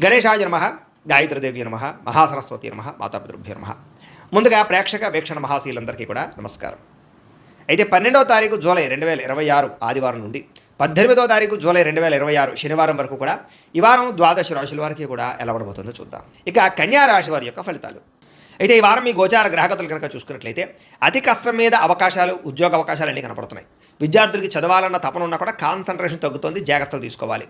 గణేశాయ నమః, గాయత్రీదేవి నమః, మహాసరస్వతి నమః, మాతాపితృభ్యో నమః. ముందుగా ప్రేక్షక వీక్షణ మహాశీలందరికీ కూడా నమస్కారం. అయితే 12వ తారీఖు జూలై 2026 ఆదివారం నుండి 18వ తారీఖు జూలై 2026 శనివారం వరకు కూడా ఈ వారం ద్వాదశ రాశుల వారికి కూడా ఎలా ఉండబోతుందో చూద్దాం. ఇక కన్యా రాశి వారి యొక్క ఫలితాలు. అయితే ఈ వారం మీ గోచార గ్రహగతులు కనుక చూసుకున్నట్లయితే అతి కష్టం మీద అవకాశాలు, ఉద్యోగ అవకాశాలు అన్నీ కనపడుతున్నాయి. విద్యార్థులకి చదవాలన్న తపన ఉన్నా కూడా కాన్సన్ట్రేషన్ తగ్గుతుంది, జాగ్రత్తలు తీసుకోవాలి.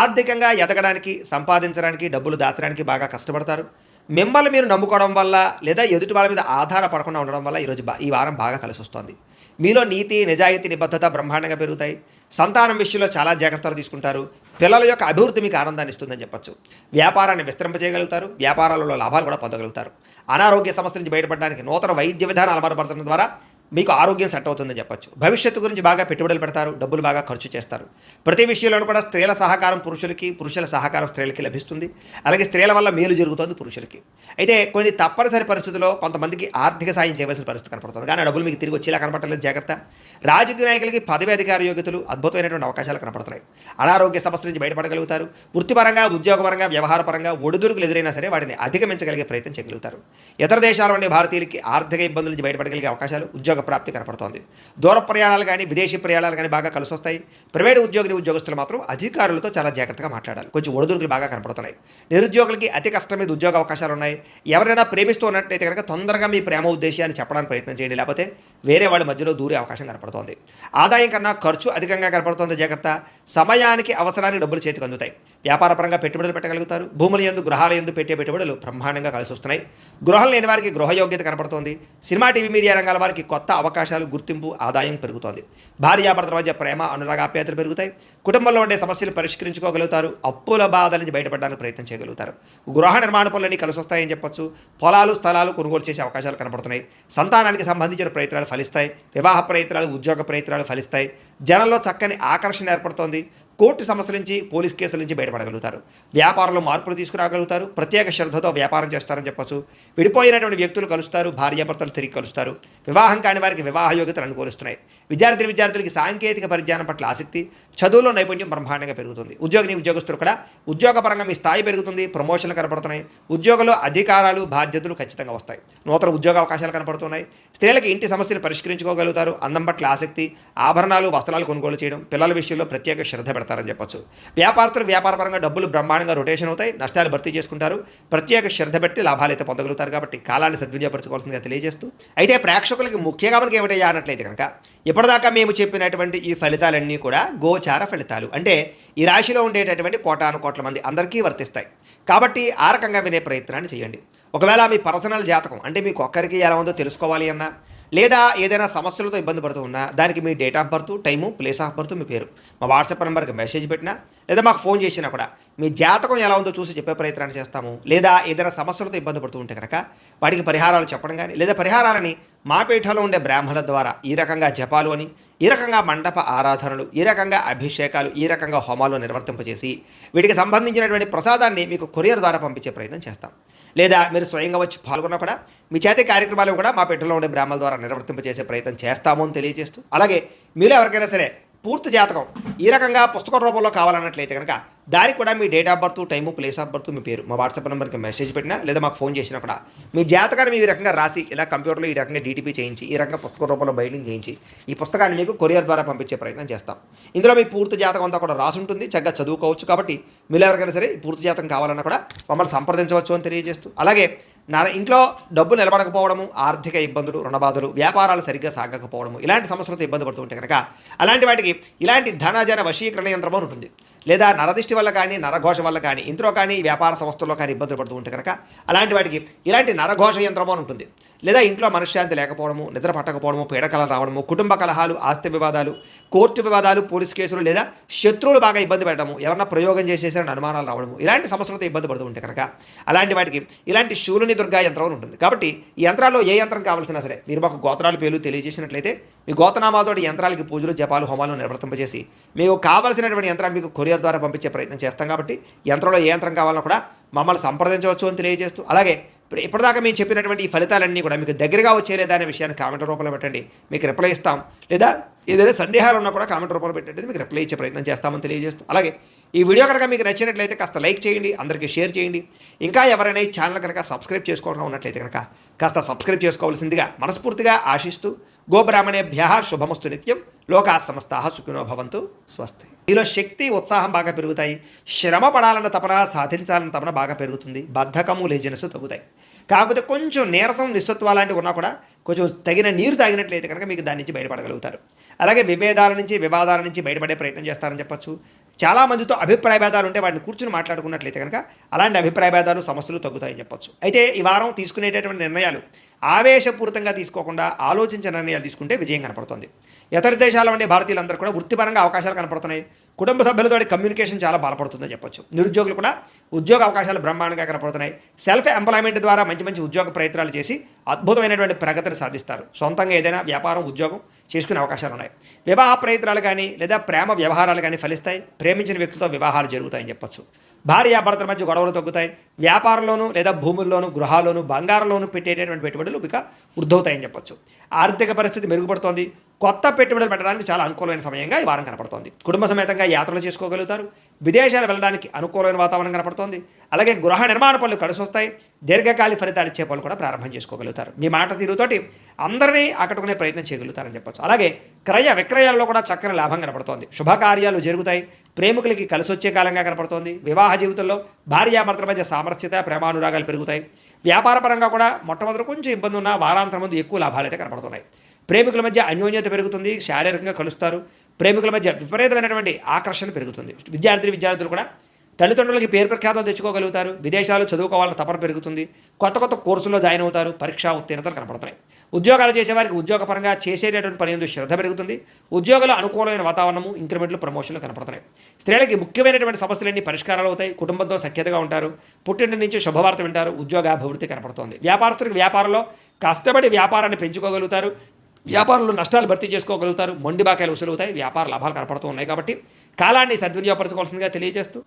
ఆర్థికంగా ఎదగడానికి, సంపాదించడానికి, డబ్బులు దాచడానికి బాగా కష్టపడతారు. మిమ్మల్ని మీరు నమ్ముకోవడం వల్ల లేదా ఎదుటి వాళ్ళ మీద ఆధారపడకుండా ఉండడం వల్ల ఈ వారం బాగా కలిసి వస్తుంది. మీలో నీతి, నిజాయితీ, నిబద్ధత బ్రహ్మాండంగా పెరుగుతాయి. సంతానం విషయంలో చాలా జాగ్రత్తలు తీసుకుంటారు. పిల్లల యొక్క అభివృద్ధి మీకు ఆనందాన్ని ఇస్తుందని చెప్పచ్చు. వ్యాపారాన్ని విస్తరింపజేయగలుగుతారు. వ్యాపారాలలో లాభాలు కూడా పొందగలుగుతారు. అనారోగ్య సమస్యల నుంచి బయటపడడానికి నూతన వైద్య విధానాలు అమలుపరచడం ద్వారా మీకు ఆరోగ్యం సెట్ అవుతుందని చెప్పచ్చు. భవిష్యత్తు గురించి బాగా పెట్టుబడులు పెడతారు. డబ్బులు బాగా ఖర్చు చేస్తారు. ప్రతి విషయంలోనూ కూడా స్త్రీల సహకారం పురుషులకి, పురుషుల సహకారం స్త్రీలకి లభిస్తుంది. అలాగే స్త్రీల వల్ల మేలు జరుగుతుంది పురుషులకి. అయితే కొన్ని తప్పనిసరి పరిస్థితుల్లో కొంతమందికి ఆర్థిక సాయం చేయవలసిన పరిస్థితి కనపడుతుంది. కానీ డబ్బులు మీకు తిరిగి వచ్చేలా కనపడలేదు, జాగ్రత్త. రాజకీయ నాయకులకి పదవి అధికార యోగ్యతలు, అద్భుతమైనటువంటి అవకాశాలు కనపడుతున్నాయి. అనారోగ్య సమస్యల నుంచి బయటపడగలుగుతారు. వృత్తిపరంగా, ఉద్యోగపరంగా, వ్యవహారపరంగా ఒడిదుడుకులు ఎదురైనా సరే వాటిని అధిగమించగలిగే ప్రయత్నం చేయగలుగుతారు. ఇతర దేశాల నుండి భారతీయులకి ఆర్థిక ఇబ్బందుల నుంచి బయటపడగలిగే అవకాశాలు, ఉద్యోగ ప్రాప్తి కనపడుతోంది. దూర ప్రయాణాలు కానీ, విదేశీ ప్రయాణాలు కానీ బాగా కలిసి వస్తాయి. ప్రైవేటు ఉద్యోగస్తులు మాత్రం అధికారులతో చాలా జాగ్రత్తగా మాట్లాడాలి. కొంచెం ఒడిదుడుకులు బాగా కనపడుతున్నాయి. నిరుద్యోగులకి అతి కష్టం మీద ఉద్యోగ అవకాశాలు ఉన్నాయి. ఎవరైనా ప్రేమిస్తూ ఉన్నట్లయితే కనుక తొందరగా మీ ప్రేమ ఉద్దేశాన్ని చెప్పడానికి ప్రయత్నం చేయండి, లేకపోతే వేరే వాళ్ళ మధ్యలో దూరే అవకాశం కనపడుతోంది. ఆదాయం కన్నా ఖర్చు అధికంగా కనపడుతోంది, జాగ్రత్త. సమయానికి అవసరానికి డబ్బులు చేతికి అందుతాయి. వ్యాపారపరంగా పెట్టుబడులు పెట్టగలుగుతారు. భూముల యందు, గృహాల యందు పెట్టే పెట్టుబడులు బ్రహ్మాండంగా కలిసి వస్తున్నాయి. గృహం లేని వారికి గృహయోగ్యత కనపడుతోంది. సినిమా, టీవీ, మీడియా రంగాల వారికి కొత్త అవకాశాలు, గుర్తింపు, ఆదాయం పెరుగుతోంది. భార్యాభర్తల మధ్య ప్రేమ, అనురాగాప్యాతలు పెరుగుతాయి. కుటుంబంలో ఉండే సమస్యలు పరిష్కరించుకోగలుగుతారు. అప్పుల బాధల నుంచి బయటపడడానికి ప్రయత్నం చేయగలుగుతారు. గృహ నిర్మాణ పనులన్నీ కలిసి వస్తాయని చెప్పొచ్చు. పొలాలు, స్థలాలు కొనుగోలు చేసే అవకాశాలు కనపడుతున్నాయి. సంతానానికి సంబంధించిన ప్రయత్నాలు ఫలిస్తాయి. వివాహ ప్రయత్నాలు, ఉద్యోగ ప్రయత్నాలు ఫలిస్తాయి. జనంలో చక్కని ఆకర్షణ ఏర్పడుతోంది. కోర్టు సమస్యల నుంచి, పోలీస్ కేసుల నుంచి బయటపడగలుగుతారు. వ్యాపారంలో మార్పులు తీసుకురాగలుగుతారు. ప్రత్యేక శ్రద్ధతో వ్యాపారం చేస్తారని చెప్పొచ్చు. విడిపోయినటువంటి వ్యక్తులు కలుస్తారు. భార్యాభర్తలు తిరిగి కలుస్తారు. వివాహం కాని వారికి వివాహ యోగ్యతలు అనుకూలిస్తున్నాయి. విద్యార్థులకి సాంకేతిక పరిజ్ఞానం పట్ల ఆసక్తి, చదువులో నైపుణ్యం బ్రహ్మాండంగా పెరుగుతుంది. ఉద్యోగస్తులు కూడా ఉద్యోగపరంగా మీ స్థాయి పెరుగుతుంది. ప్రమోషన్లు కనపడుతున్నాయి. ఉద్యోగంలో అధికారాలు, బాధ్యతలు ఖచ్చితంగా వస్తాయి. నూతన ఉద్యోగ అవకాశాలు కనపడుతున్నాయి. స్త్రీలకి ఇంటి సమస్యలు పరిష్కరించుకోగలుగుతారు. అందం పట్ల ఆసక్తి, ఆభరణాలు, వస్త్రాలు కొనుగోలు చేయడం, పిల్లల విషయంలో ప్రత్యేక శ్రద్ధ పెడతారని చెప్పొచ్చు. వ్యాపారస్తులు వ్యాపారపరంగా డబ్బులు బ్రహ్మాండంగా రొటేషన్ అవుతాయి. నష్టాలు భర్తీ చేసుకుంటారు. ప్రత్యేక శ్రద్ధ పెట్టి లాభాలు అయితే పొందగలుగుతారు. కాబట్టి కాలాన్ని సద్వినియోగపరచుకోవాల్సిందిగా తెలియజేస్తూ, అయితే ప్రేక్షకులకి ముఖ్యంగా మనకి ఏమిటయ్యా అన్నట్లయితే కనుక ఇప్పటిదాకా మేము చెప్పినటువంటి ఈ ఫలితాలన్నీ కూడా గోచార ఫలితాలు. అంటే ఈ రాశిలో ఉండేటటువంటి కోటాను కోట్ల మంది అందరికీ వర్తిస్తాయి. కాబట్టి ఆ రకంగా వినే ప్రయత్నాన్ని చేయండి. ఒకవేళ మీ పర్సనల్ జాతకం అంటే మీకు ఒక్కరికి ఎలా ఉందో తెలుసుకోవాలి అన్నా, లేదా ఏదైనా సమస్యలతో ఇబ్బంది పడుతూ ఉన్నా, దానికి మీ date of birth, time, place of birth, మీ పేరు మా వాట్సాప్ నెంబర్కి మెసేజ్ పెట్టినా, లేదా మాకు ఫోన్ చేసినా కూడా మీ జాతకం ఎలా ఉందో చూసి చెప్పే ప్రయత్నాన్ని చేస్తాము. లేదా ఏదైనా సమస్యలతో ఇబ్బంది పడుతూ ఉంటే కనుక వాటికి పరిహారాలు చెప్పడం కానీ, లేదా పరిహారాలని మా పీఠలో ఉండే బ్రాహ్మణుల ద్వారా ఈ రకంగా జపాలు అని, ఈ రకంగా మండప ఆరాధనలు, ఈ రకంగా అభిషేకాలు, ఈ రకంగా హోమాలు నిర్వర్తింపజేసి వీటికి సంబంధించినటువంటి ప్రసాదాన్ని మీకు కొరియర్ ద్వారా పంపించే ప్రయత్నం చేస్తాం. లేదా మీరు స్వయంగా వచ్చి పాల్గొన్నా కూడా మీ చేతి కార్యక్రమాలు కూడా మా పెట్టెలో ఉండే బ్రాహ్మణుల ద్వారా నిర్వర్తింపజేసే ప్రయత్నం చేస్తాము అని తెలియజేస్తూ, అలాగే మీరు ఎవరికైనా సరే పూర్తి జాతకం ఈ రకంగా పుస్తక రూపంలో కావాలన్నట్లయితే కనుక దానికి కూడా మీ date of birth, time, place of birth, మీ పేరు మా వాట్సాప్ నెంబర్కి మెసేజ్ పెట్టినా, లేదా మాకు ఫోన్ చేసినా కూడా మీ జాతకాన్ని ఈ రకంగా రాసి ఇలా కంప్యూటర్లో ఈ రకంగా డీటీపీ చేయించి, ఈ రకంగా పుస్తక రూపంలో బైండింగ్ చేయించి ఈ పుస్తకాన్ని మీకు కొరియర్ ద్వారా పంపించే ప్రయత్నం చేస్తాం. ఇందులో మీ పూర్తి జాతకం అంతా కూడా రాసి ఉంటుంది, చక్కగా చదువుకోవచ్చు. కాబట్టి మీరు ఎవరికైనా సరే ఈ పూర్తి జాతకం కావాలన్నా కూడా మమ్మల్ని సంప్రదించవచ్చు అని తెలియజేస్తూ, అలాగే ఇంట్లో డబ్బు నిలబడకపోవడము, ఆర్థిక ఇబ్బందులు, రుణబాధలు, వ్యాపారాలు సరిగ్గా సాగకపోవడము, ఇలాంటి సమస్యలతో ఇబ్బంది పడుతూ ఉంటే కనుక అలాంటి వాటికి ఇలాంటి ధనజన వశీకరణ యంత్రం ఉంటుంది. లేదా నరదిష్టి వల్ల కానీ, నరఘోష వల్ల కానీ, ఇంట్లో కానీ, వ్యాపార సంస్థల్లో కానీ ఇబ్బందులు పడుతూ ఉంటే కనుక అలాంటి వాటికి ఇలాంటి నరఘోష యంత్రము అని ఉంటుంది. లేదా ఇంట్లో మనశ్శాంతి లేకపోవడము, నిద్ర పట్టకపోవడము, పీడకలలు రావడము, కుటుంబ కలహాలు, ఆస్తి వివాదాలు, కోర్టు వివాదాలు, పోలీస్ కేసులు, లేదా శత్రువులు బాగా ఇబ్బంది పెట్టడము, ఎవరన్నా ప్రయోగం చేసేసారని అనుమానాలు రావడము, ఇలాంటి సమస్యలతో ఇబ్బంది పడుతూ ఉంటే కనుక అలాంటి వాటికి ఇలాంటి శూలుని దుర్గా యంత్రం అని ఉంటుంది. కాబట్టి ఈ యంత్రాల్లో ఏ యంత్రం కావాల్సినా సరే మీరు మాకు గోత్రాలు పేర్లు తెలియజేసినట్లయితే మీ గోతనామాలతో యంత్రాలకి పూజలు, జపాలు, హోమాలు నిర్వర్తింపజేసి మీకు కావాల్సినటువంటి యంత్రాన్ని మీకు కొరియర్ ద్వారా పంపించే ప్రయత్నం చేస్తాం. కాబట్టి యంత్రంలో ఏ యంత్రం కావాలన్నా కూడా మమ్మల్ని సంప్రదించవచ్చు అని తెలియజేస్తూ, అలాగే ఇప్పటిదాకా మేము చెప్పినటువంటి ఈ ఫలితాలన్నీ కూడా మీకు దగ్గరగా వచ్చేలేదా అనే విషయాన్ని కామెంట్ రూపంలో పెట్టండి, మీకు రిప్లై ఇస్తాం. లేదా ఏదైనా సందేహాలు ఉన్నా కూడా కామెంట్ రూపంలో పెట్టండి, మీకు రిప్లై ఇచ్చే ప్రయత్నం చేస్తామని తెలియజేస్తూ, అలాగే ఈ వీడియో కనుక మీకు నచ్చినట్లయితే కాస్త లైక్ చేయండి, అందరికీ షేర్ చేయండి. ఇంకా ఎవరైనా ఈ ఛానల్ కనుక సబ్స్క్రైబ్ చేసుకోవడం ఉన్నట్లయితే కనుక కాస్త సబ్స్క్రైబ్ చేసుకోవాల్సిందిగా మనస్ఫూర్తిగా ఆశిస్తూ గోబ్రాహ్మణేభ్య శుభమస్తు నిత్యం, లోకా సమస్తాః సుఖినో భవంతు, స్వస్తి. మీలో శక్తి ఉత్సాహం బాగా పెరుగుతాయి, శ్రమ పడాలన్న తపన సాధించాలన్న తపన బాగా పెరుగుతుంది, బద్ధకము లేజినెస్ తగ్గుతాయి. కాకపోతే కొంచెం నీరసం నిస్సత్వ లాంటివి ఉన్నా కూడా కొంచెం తగిన నీరు తాగినట్లయితే కనుక మీకు దాని నుంచి బయటపడగలుగుతారు. అలాగే విభేదాల నుంచి వివాదాల నుంచి బయటపడే ప్రయత్నం చేస్తారని చెప్పొచ్చు. చాలామందితో అభిప్రాయ భేదాలు ఉంటే వాటిని కూర్చుని మాట్లాడుకున్నట్లయితే కనుక అలాంటి అభిప్రాయ భేదాలు సమస్యలు తగ్గుతాయని చెప్పొచ్చు. అయితే ఈ వారం తీసుకునేటటువంటి నిర్ణయాలు ఆవేశపూరితంగా తీసుకోకుండా ఆలోచించిన నిర్ణయాలు తీసుకుంటే విజయం కనపడుతుంది. ఇతర దేశాల వంటి భారతీయులందరూ కూడా వృత్తిపరంగా అవకాశాలు కనపడుతున్నాయి. కుటుంబ సభ్యులతో కమ్యూనికేషన్ చాలా బలపడుతుందని చెప్పొచ్చు. నిరుద్యోగులు కూడా ఉద్యోగ అవకాశాలు బ్రహ్మాండంగా కనపడుతున్నాయి. సెల్ఫ్ ఎంప్లాయ్మెంట్ ద్వారా మంచి మంచి ఉద్యోగ ప్రయత్నాలు చేసి అద్భుతమైనటువంటి ప్రగతిని సాధిస్తారు. సొంతంగా ఏదైనా వ్యాపారం ఉద్యోగం చేసుకునే అవకాశాలు ఉన్నాయి. వివాహ ప్రయత్నాలు కానీ లేదా ప్రేమ వ్యవహారాలు కానీ ఫలిస్తాయి. ప్రేమించిన వ్యక్తులతో వివాహాలు జరుగుతాయని చెప్పొచ్చు. భార్యాభర్తల మధ్య గొడవలు తగ్గుతాయి. వ్యాపారంలోనూ లేదా భూముల్లోనూ గృహాల్లోనూ బంగారంలోనూ పెట్టేటటువంటి పెట్టుబడులు ఇక వృద్ధవుతాయని చెప్పొచ్చు. ఆర్థిక పరిస్థితి మెరుగుపడుతోంది. కొత్త పెట్టుబడులు పెట్టడానికి చాలా అనుకూలమైన సమయంగా ఈ వారం కనపడుతోంది. కుటుంబ సమేతంగా యాత్రలు చేసుకోగలుగుతారు. విదేశాలు వెళ్ళడానికి అనుకూలమైన వాతావరణం కనపడుతోంది. అలాగే గృహ నిర్మాణ పనులు కలిసి వస్తాయి. దీర్ఘకాలిక ఫలితాలు ఇచ్చే పనులు కూడా ప్రారంభం చేసుకోగలుగుతారు. మీ మాట తీరుతోటి అందరినీ ఆకట్టుకునే ప్రయత్నం చేయగలుగుతారని చెప్పొచ్చు. అలాగే క్రయ విక్రయాల్లో కూడా చక్కని లాభం కనపడుతోంది. శుభకార్యాలు జరుగుతాయి. ప్రేమికులకి కలిసి వచ్చే కాలంగా కనపడుతోంది. వివాహ జీవితంలో భార్యాభర్తల మధ్య సామరస్యత, ప్రేమానురాగాలు పెరుగుతాయి. వ్యాపారపరంగా కూడా మొట్టమొదటి కొంచెం ఇబ్బంది ఉన్న వారాంతరం ముందు ఎక్కువ లాభాలు అయితే కనపడుతున్నాయి. ప్రేమికుల మధ్య అన్యోన్యత పెరుగుతుంది. శారీరకంగా కలుస్తారు. ప్రేమికుల మధ్య విపరీతమైనటువంటి ఆకర్షణ పెరుగుతుంది. విద్యార్థులు కూడా తల్లిదండ్రులకి పేరు ప్రఖ్యాతలు తెచ్చుకోగలుగుతారు. విదేశాలు చదువుకోవాలని తపన పెరుగుతుంది. కొత్త కొత్త కోర్సుల్లో జాయిన్ అవుతారు. పరీక్షా ఉత్తీర్ణతలు కనపడుతున్నాయి. ఉద్యోగాలు చేసేవారికి ఉద్యోగపరంగా చేసేటటువంటి పని ఎందుకు శ్రద్ధ పెరుగుతుంది. ఉద్యోగుల అనుకూలమైన వాతావరణము, ఇంక్రిమెంట్లు, ప్రమోషన్లు కనపడుతున్నాయి. స్త్రీలకి ముఖ్యమైనటువంటి సమస్యలన్నీ పరిష్కారాలు అవుతాయి. కుటుంబంతో సఖ్యతగా ఉంటారు. పుట్టింటి నుంచి శుభవార్త వింటారు. ఉద్యోగాభివృద్ధి కనపడుతోంది. వ్యాపారస్తులకు వ్యాపారంలో కష్టపడి వ్యాపారాన్ని పెంచుకోగలుగుతారు. వ్యాపారంలో నష్టాలు భర్తీ చేసుకోగలుగుతారు. మొండి బాకాయలు వసూలవుతాయి. వ్యాపార లాభాలు కనపడుతూ ఉన్నాయి. కాబట్టి కాలాన్ని సద్వినియోగపరచుకోవాల్సిందిగా తెలియజేస్తూ